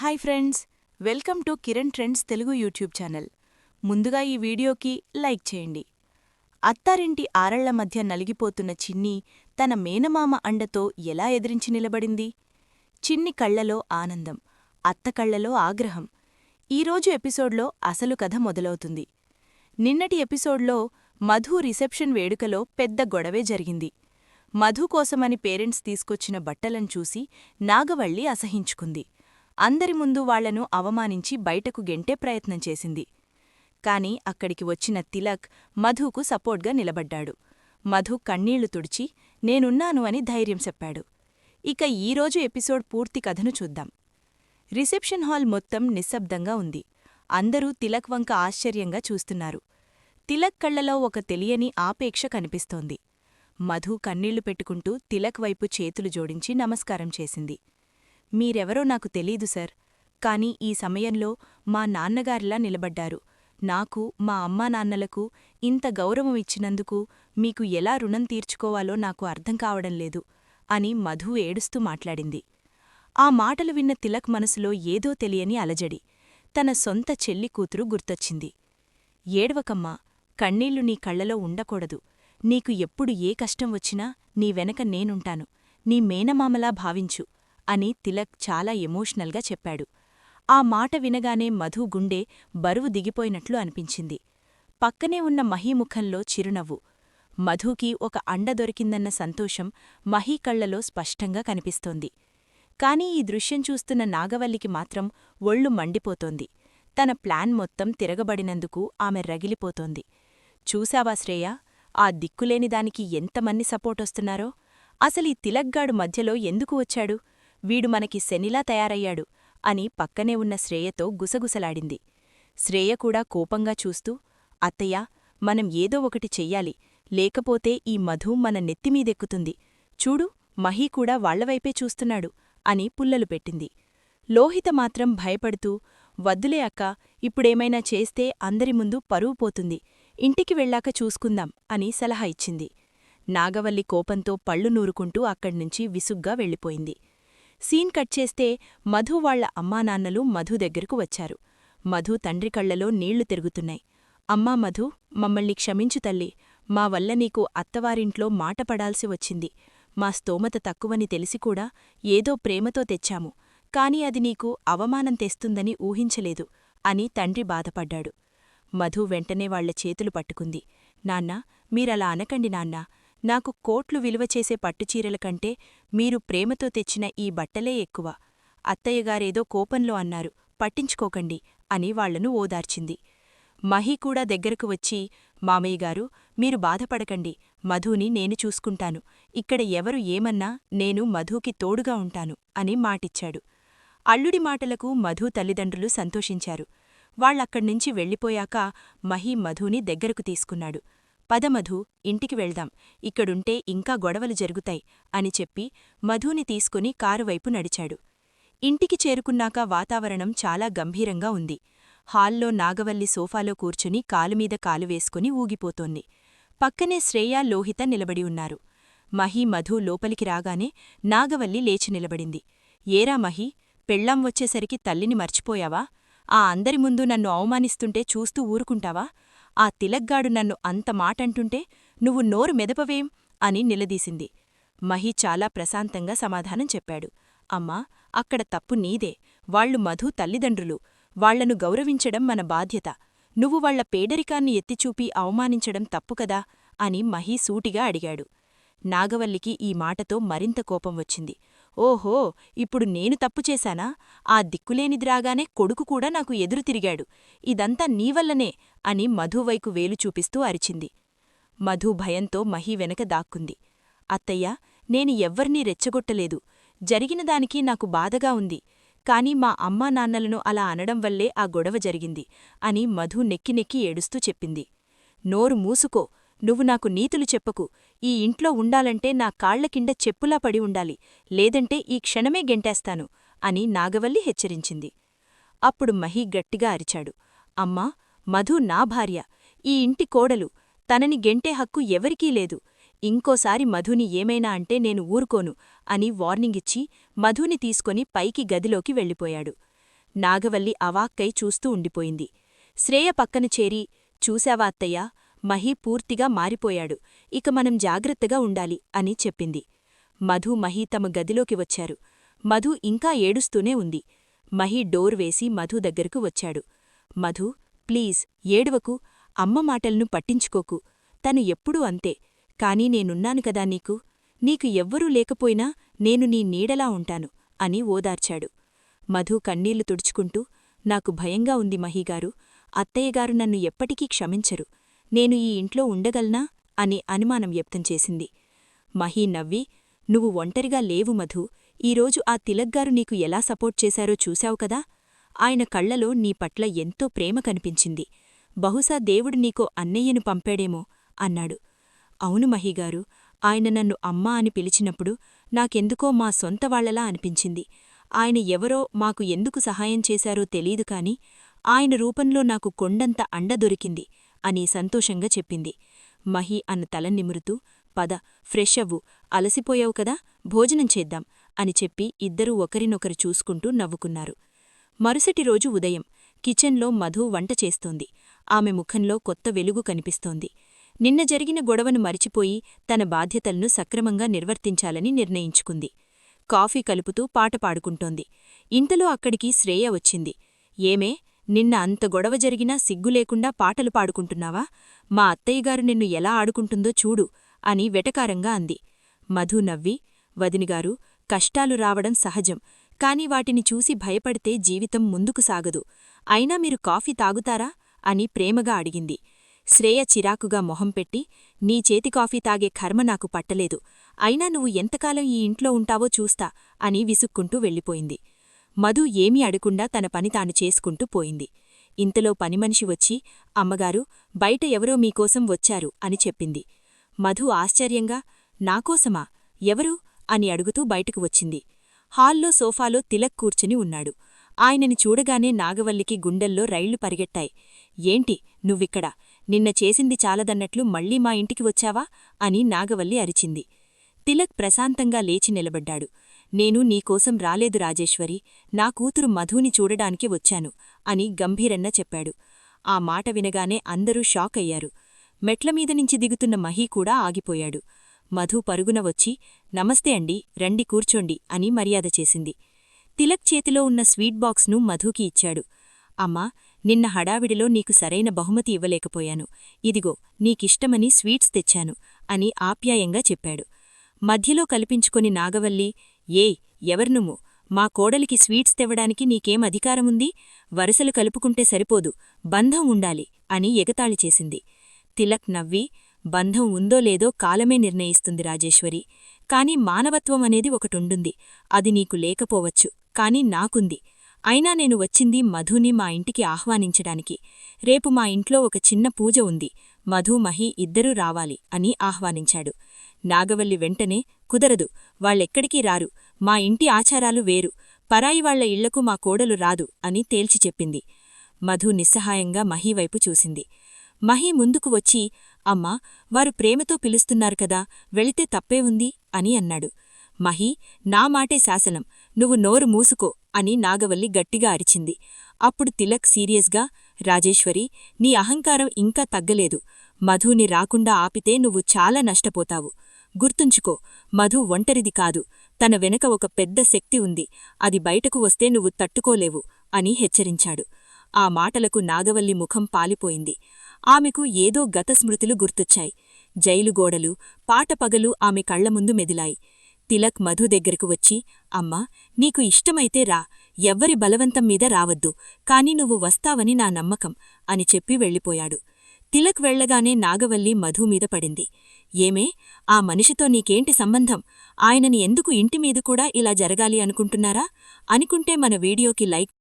Hi friends, welcome to Kiran trends Telugu YouTube channel. ముందుగా ఈ వీడియోకి లైక్ చేయండి. అత్తారింటి ఆరళ్ల మధ్య నలిగిపోతున్న చిన్ని తన మేనమామ అండతో ఎలా ఎదిరించి నిలబడింది? చిన్ని కళ్లలో ఆనందం, అత్త కళ్లలో ఆగ్రహం. ఈరోజు ఎపిసోడ్లో అసలు కథ మొదలవుతుంది. నిన్నటి ఎపిసోడ్లో మధు రిసెప్షన్ వేడుకలో పెద్ద గొడవే జరిగింది. మధు కోసమని పేరెంట్స్ తీసుకొచ్చిన బట్టలను చూసి నాగవల్లి అసహించుకుంది. అందరి ముందు వాళ్లను అవమానించి బయటకు గెంటే ప్రయత్నం చేసింది. కాని అక్కడికి వచ్చిన తిలక్ మధుకు సపోర్ట్గా నిలబడ్డాడు. మధు కన్నీళ్లు తుడిచి నేనున్నాను అని ధైర్యం చెప్పాడు. ఇక ఈరోజు ఎపిసోడ్ పూర్తి కథను చూద్దాం. రిసెప్షన్ హాల్ మొత్తం నిశ్శబ్దంగా ఉంది. అందరూ తిలక్ వంక ఆశ్చర్యంగా చూస్తున్నారు. తిలక్ కళ్లలో ఒక తెలియని ఆపేక్ష కనిపిస్తోంది. మధు కన్నీళ్లు పెట్టుకుంటూ తిలక్ వైపు చేతులు జోడించి నమస్కారం చేసింది. మీరెవరో నాకు తెలీదు సార్, కాని ఈ సమయంలో మా నాన్నగారిలా నిలబడ్డారు. నాకు, మా అమ్మానాన్నలకు ఇంత గౌరవం ఇచ్చినందుకు మీకు ఎలా రుణం తీర్చుకోవాలో నాకు అర్థం కావడంలేదు అని మధు ఏడుస్తూ మాట్లాడింది. ఆ మాటలు విన్న తిలక్ మనసులో ఏదో తెలియని అలజడి. తన సొంత చెల్లి కూతురు గుర్తొచ్చింది. ఏడ్వకమ్మా, కన్నీళ్లు నీ కళ్లలో ఉండకూడదు. నీకు ఎప్పుడు ఏ కష్టం వచ్చినా నీ వెనక నేనుంటాను. నీ మేనమామలా భావించు అని తిలక్ చాలా ఎమోషనల్గా చెప్పాడు. ఆ మాట వినగానే మధు గుండె బరువు దిగిపోయినట్లు అనిపించింది. పక్కనే ఉన్న మహీ ముఖంలో చిరునవ్వు. మధుకి ఒక అండ దొరికిందన్న సంతోషం మహీ కళ్లలో స్పష్టంగా కనిపిస్తోంది. కాని ఈ దృశ్యం చూస్తున్న నాగవల్లికి మాత్రం ఒళ్ళు మండిపోతోంది. తన ప్లాన్ మొత్తం తిరగబడినందుకు ఆమె రగిలిపోతోంది. చూశావా శ్రేయ, ఆ దిక్కులేనిదానికి ఎంతమంది సపోర్టొస్తున్నారో? అసలీ తిలక్గాడు మధ్యలో ఎందుకు వచ్చాడు? వీడు మనకి శనిలా తయారయ్యాడు అని పక్కనే ఉన్న శ్రేయతో గుసగుసలాడింది. శ్రేయ కూడా కోపంగా చూస్తూ, అత్తయ్యా, మనం ఏదో ఒకటి చెయ్యాలి, లేకపోతే ఈ మధు మన నెత్తిమీదెక్కుతుంది. చూడు, మహీ కూడా వాళ్లవైపే చూస్తున్నాడు అని పుల్లలు పెట్టింది. లోహిత మాత్రం భయపడుతూ, వద్దులే అక్కా, ఇప్పుడేమైనా చేస్తే అందరి ముందు పరువు పోతుంది. ఇంటికి వెళ్ళాక చూసుకుందాం అని సలహా ఇచ్చింది. నాగవల్లి కోపంతో పళ్ళు నూరుకుంటూ అక్కడ్నుంచి విసుగ్గా వెళ్ళిపోయింది. సీన్ కట్ చేస్తే మధు వాళ్ల అమ్మానాన్నలు మధు దగ్గరకు వచ్చారు. మధు తండ్రి కళ్లలో నీళ్లు తిరుగుతున్నాయి. అమ్మా మధు, మమ్మల్ని క్షమించు తల్లి. మా వల్ల నీకు అత్తవారింట్లో మాట పడాల్సి వచ్చింది. మా స్తోమత తక్కువని తెలిసికూడా ఏదో ప్రేమతో తెచ్చాము. కాని అది నీకు అవమానం తెస్తుందని ఊహించలేదు అని తండ్రి బాధపడ్డాడు. మధు వెంటనే వాళ్ల చేతులు పట్టుకుంది. నాన్నా, మీరలా అనకండి నాన్నా. నాకు కోట్లు విలువచేసే పట్టుచీరల కంటే మీరు ప్రేమతో తెచ్చిన ఈ బట్టలే ఎక్కువ. అత్తయ్యగారేదో కోపంలో అన్నారు, పట్టించుకోకండి అని వాళ్లను ఓదార్చింది. మహీ కూడా దగ్గరకు వచ్చి, మామయ్యగారు, మీరు బాధపడకండి. మధుని నేను చూసుకుంటాను. ఇక్కడ ఎవరు ఏమన్నా నేను మధుకి తోడుగా ఉంటాను అని మాటిచ్చాడు. అల్లుడి మాటలకు మధు తల్లిదండ్రులు సంతోషించారు. వాళ్లక్కడ్నుంచి వెళ్ళిపోయాక మహీ మధుని దగ్గరకు తీసుకున్నాడు. పద మధు, ఇంటికి వెళ్దాం. ఇక్కడుంటే ఇంకా గొడవలు జరుగుతాయి అని చెప్పి మధుని తీసుకుని కారువైపు నడిచాడు. ఇంటికి చేరుకున్నాక వాతావరణం చాలా గంభీరంగా ఉంది. హాల్లో నాగవల్లి సోఫాలో కూర్చుని కాలుమీద కాలు వేసుకుని ఊగిపోతోంది. పక్కనే శ్రేయ, లోహిత నిలబడి ఉన్నారు. మహీ మధు లోపలికి రాగానే నాగవల్లి లేచి నిలబడింది. ఏరా మహీ, పెళ్ళాం వచ్చేసరికి తల్లిని మర్చిపోయావా? ఆ అందరి ముందు నన్ను అవమానిస్తుంటే చూస్తూ ఊరుకుంటావా? ఆ తిలక్గాడు నన్ను అంత మాటంటుంటే నువ్వు నోరు మెదపవేం అని నిలదీసింది. మహీ చాలా ప్రశాంతంగా సమాధానం చెప్పాడు. అమ్మా, అక్కడ తప్పు నీదే. వాళ్లు మధు తల్లిదండ్రులు. వాళ్లను గౌరవించడం మన బాధ్యత. నువ్వు వాళ్ల పేదరికాన్ని ఎత్తిచూపి అవమానించడం తప్పుకదా అని మహీ సూటిగా అడిగాడు. నాగవల్లికి ఈ మాటతో మరింత కోపం వచ్చింది. ఓహో, ఇప్పుడు నేను తప్పుచేశానా? ఆ దిక్కులేనిదిరాగానే కొడుకు కూడా నాకు ఎదురు తిరిగాడు. ఇదంతా నీవల్లనే అని మధువైపు వేలు చూపిస్తూ అరిచింది. మధు భయంతో మహీ వెనక దాక్కుంది. అత్తయ్యా, నేను ఎవ్వర్నీ రెచ్చగొట్టలేదు. జరిగినదానికి నాకు బాధగా ఉంది. కాని మా అమ్మానాన్నలను అలా అనడం వల్లే ఆ గొడవ జరిగింది అని మధు నెక్కి ఏడుస్తూ చెప్పింది. నోరు మూసుకో, నువ్వు నాకు నీతులు చెప్పకు. ఈ ఇంట్లో ఉండాలంటే నా కాళ్లకింద చెప్పులా పడి ఉండాలి, లేదంటే ఈ క్షణమే గెంటేస్తాను అని నాగవల్లి హెచ్చరించింది. అప్పుడు మహీ గట్టిగా అరిచాడు. అమ్మా, మధు నా భార్య, ఈ ఇంటి కోడలు. తనని గెంటే హక్కు ఎవరికీ లేదు. ఇంకోసారి మధుని ఏమైనా అంటే నేను ఊరుకోను అని వార్నింగిచ్చి మధుని తీసుకొని పైకి గదిలోకి వెళ్ళిపోయాడు. నాగవల్లి అవాక్కై చూస్తూ ఉండిపోయింది. శ్రేయ పక్కన చేరి, చూశావా అత్తయ్యా, మహీ పూర్తిగా మారిపోయాడు, ఇక మనం జాగ్రత్తగా ఉండాలి అని చెప్పింది. మధు మహీ తమ గదిలోకి వచ్చారు. మధు ఇంకా ఏడుస్తూనే ఉంది. మహీ డోర్ వేసి మధు దగ్గరకు వచ్చాడు. మధు, ప్లీజ్ ఏడవకు, అమ్మ మాటలను పట్టించుకోకు, తను ఎప్పుడూ అంతే, కానీ నేనున్నాను కదా నీకు ఎవ్వరూ లేకపోయినా నేను నీ నీడలా ఉంటాను అని ఓదార్చాడు. మధు కన్నీళ్లు తుడుచుకుంటూ, నాకు భయంగా ఉంది మహీగారు, అత్తయ్యగారు నన్ను ఎప్పటికీ క్షమించరు, నేను ఈ ఇంట్లో ఉండగలనా అని అనుమానం వ్యక్తం చేసింది. మహీ నవ్వి, నువ్వు ఒంటరిగా లేవు మధు, ఈరోజు ఆ తిలక్గారు నీకు ఎలా సపోర్ట్ చేశారో చూశావు కదా, ఆయన కళ్లలో నీ పట్ల ఎంతో ప్రేమ కనిపించింది, బహుశా దేవుడు నీకో అన్నయ్యను పంపాడేమో అన్నాడు. అవును మహీగారు, ఆయన నన్ను అమ్మా అని పిలిచినప్పుడు నాకెందుకో మా సొంతవాళ్లలా అనిపించింది. ఆయన ఎవరో మాకు ఎందుకు సహాయం చేశారో తెలీదు కాని ఆయన రూపంలో నాకు కొండంత అండ దొరికింది అని సంతోషంగా చెప్పింది. మహీ అన్న తల నిమురుతూ, పద, ఫ్రెష్ అవ్వు, అలసిపోయావు కదా, భోజనం చేద్దాం అని చెప్పి ఇద్దరూ ఒకరినొకరు చూసుకుంటూ నవ్వుకున్నారు. మరుసటి రోజు ఉదయం కిచెన్లో మధు వంట చేస్తోంది. ఆమె ముఖంలో కొత్త వెలుగు కనిపిస్తోంది. నిన్న జరిగిన గొడవను మరిచిపోయి తన బాధ్యతలను సక్రమంగా నిర్వర్తించాలని నిర్ణయించుకుంది. కాఫీ కలుపుతూ పాట పాడుకుంటోంది. ఇంతలో అక్కడికి శ్రేయ వచ్చింది. ఏమే, నిన్న అంత గొడవ జరిగినా సిగ్గులేకుండా పాటలు పాడుకుంటున్నావా? మా అత్తయ్యగారు నిన్ను ఎలా ఆడుకుంటుందో చూడు అని వెటకారంగా అంది. మధు నవ్వి, వదినిగారు, కష్టాలు రావడం సహజం, కాని వాటిని చూసి భయపడితే జీవితం ముందుకు సాగదు. అయినా మీరు కాఫీ తాగుతారా అని ప్రేమగా అడిగింది. శ్రేయ చిరాకుగా మొహం పెట్టి, నీ చేతి కాఫీ తాగే కర్మ నాకు పట్టలేదు, అయినా నువ్వు ఎంతకాలం ఈ ఇంట్లో ఉంటావో చూస్తా అని విసుక్కుంటూ వెళ్ళిపోయింది. మధు ఏమీ అడకుండా తన పని తాను చేసుకుంటూ పోయింది. ఇంతలో పనిమనిషి వచ్చి, అమ్మగారు, బయట ఎవరో మీకోసం వచ్చారు అని చెప్పింది. మధు ఆశ్చర్యంగా, నాకోసమా, ఎవరు అని అడుగుతూ బయటకు వచ్చింది. హాల్లో సోఫాలో తిలక్ కూర్చుని ఉన్నాడు. ఆయనని చూడగానే నాగవల్లికి గుండెల్లో రైళ్లు పరిగెట్టాయి. ఏంటి నువ్విక్కడ, నిన్న చేసింది చాలదన్నట్లు మళ్లీ మా ఇంటికి వచ్చావా అని నాగవల్లి అరిచింది. తిలక్ ప్రశాంతంగా లేచి నిలబడ్డాడు. నేను నీకోసం రాలేదు రాజేశ్వరి, నా కూతురు మధుని చూడడానికి వచ్చాను అని గంభీరంగా చెప్పాడు. ఆ మాట వినగానే అందరూ షాక్ అయ్యారు. మెట్లమీదనుంచి దిగుతున్న మహీ కూడా ఆగిపోయాడు. మధు పరుగున వచ్చి, నమస్తే అండి, రండి కూర్చోండి అని మర్యాద చేసింది. తిలక్ చేతిలో ఉన్న స్వీట్ బాక్స్ను మధుకి ఇచ్చాడు. అమ్మా, నిన్న హడావిడిలో నీకు సరైన బహుమతి ఇవ్వలేకపోయాను, ఇదిగో నీకిష్టమని స్వీట్స్ తెచ్చాను అని ఆప్యాయంగా చెప్పాడు. మధ్యలో కల్పించుకొని నాగవల్లి, ఏయ్, ఎవర్నువ్వు, మా కోడలికి స్వీట్స్ తెవ్వడానికి నీకేం అధికారముంది, వరసలు కలుపుకుంటే సరిపోదు, బంధం ఉండాలి అని ఎగతాళి చేసింది. తిలక్ నవ్వి, బంధం ఉందో లేదో కాలమే నిర్ణయిస్తుంది రాజేశ్వరి, కాని మానవత్వం అనేది ఒకటుండుంది, అది నీకు లేకపోవచ్చు, కాని నాకుంది. అయినా నేను వచ్చింది మధుని మా ఇంటికి ఆహ్వానించడానికి. రేపు మా ఇంట్లో ఒక చిన్న పూజ ఉంది, మధు మహీ ఇద్దరూ రావాలి అని ఆహ్వానించాడు. నాగవల్లి వెంటనే, కుదరదు, వాళ్ళెక్కడికీ రారు, మా ఇంటి ఆచారాలు వేరు, పరాయివాళ్ల ఇళ్లకు మా కోడలు రాదు అని తేల్చి చెప్పింది. మధు నిస్సహాయంగా మహీవైపు చూసింది. మహీ ముందుకు వచ్చి, అమ్మా, వారు ప్రేమతో పిలుస్తున్నారు కదా, వెళితే తప్పే ఉంది అని అన్నాడు. మహీ, నా మాటే శాసనం, నువ్వు నోరు మూసుకో అని నాగవల్లి గట్టిగా అరిచింది. అప్పుడు తిలక్ సీరియస్గా, రాజేశ్వరి, నీ అహంకారం ఇంకా తగ్గలేదు, మధుని రాకుండా ఆపితే నువ్వు చాలా నష్టపోతావు. గుర్తుంచుకో, మధు ఒంటరిది కాదు, తన వెనక ఒక పెద్ద శక్తి ఉంది, అది బయటకు వస్తే నువ్వు తట్టుకోలేవు అని హెచ్చరించాడు. ఆ మాటలకు నాగవల్లి ముఖం పాలిపోయింది. ఆమెకు ఏదో గత స్మృతులు గుర్తొచ్చాయి. జైలు గోడలు, పాటపగలు ఆమె కళ్లముందు మెదిలాయి. తిలక్ మధు దగ్గరకు వచ్చి, అమ్మా, నీకు ఇష్టమైతే రా, ఎవ్వరి బలవంతం మీద రావద్దు, కాని నువ్వు వస్తావని నా నమ్మకం అని చెప్పి వెళ్ళిపోయాడు. తిలక్ వెళ్లగానే నాగవల్లి మధుమీద పడింది. ఏమే, ఆ మనిషితో నీకేంటి సంబంధం, ఆయనని ఎందుకు ఇంటిమీద కూడా ఇలా జరగాలి అనుకుంటున్నారా? అనుకుంటే మన వీడియోకి లైక్